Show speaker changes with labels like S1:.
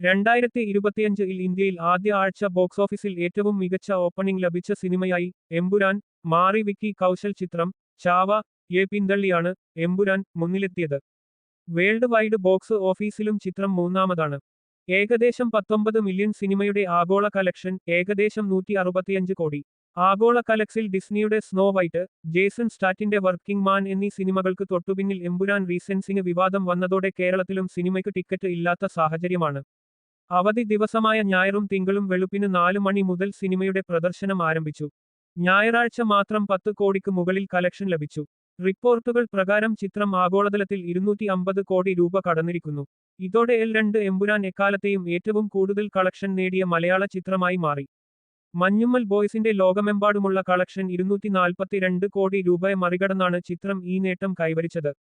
S1: 2025 ഇന്ത്യയിൽ ആദ്യ ആഴ്ച ബോക്സ് ഓഫീസിൽ ഏറ്റവും മികച്ച ഓപ്പണിംഗ് ലഭിച്ച സിനിമയായി എമ്പുരാൻ മാറി. വിക്കി കൗശൽ ചിത്രം ചാവ യെ പിന്തള്ളിയാണ് എമ്പുരാൻ മുന്നിലെത്തിയത്. വേൾഡ് വൈഡ് ബോക്സ് ഓഫീസിലും ചിത്രം മൂന്നാമതാണ്. ഏകദേശം 19 മില്യൺ. സിനിമയുടെ ആഗോള കളക്ഷൻ ഏകദേശം 165 കോടി. ആഗോള കളക്സിൽ ഡിസ്നിയുടെ സ്നോ വൈറ്റ്, ജേസൺ സ്റ്റാറ്റിന്റെ വർക്കിംഗ് മാൻ എന്നീ സിനിമകൾക്ക് തൊട്ടുപിന്നിൽ എമ്പുരാൻ. റീസെൻസിംഗ് വിവാദം വന്നതോടെ കേരളത്തിലും സിനിമയ്ക്ക് ടിക്കറ്റ് ഇല്ലാത്ത സാഹചര്യമാണ്. അവധി ദിവസമായ ഞായറും തിങ്കളും വെളുപ്പിന് 4 മണി മുതൽ സിനിമയുടെ പ്രദർശനം ആരംഭിച്ചു. ഞായറാഴ്ച മാത്രം 10 കോടിക്ക് മുകളിൽ കളക്ഷൻ ലഭിച്ചു. റിപ്പോർട്ടുകൾ പ്രകാരം ചിത്രം ആഗോളതലത്തിൽ 250 കോടി രൂപ കടന്നിരിക്കുന്നു. ഇതോടെ L2 എമ്പുരാൻ എക്കാലത്തെയും ഏറ്റവും കൂടുതൽ കളക്ഷൻ നേടിയ മലയാള ചിത്രമായി മാറി. മഞ്ഞുമ്മൽ ബോയ്സിന്റെ ലോകമെമ്പാടുമുള്ള കളക്ഷൻ 242 കോടി രൂപയെ മറികടന്നാണ് ചിത്രം ഈ നേട്ടം കൈവരിച്ചത്.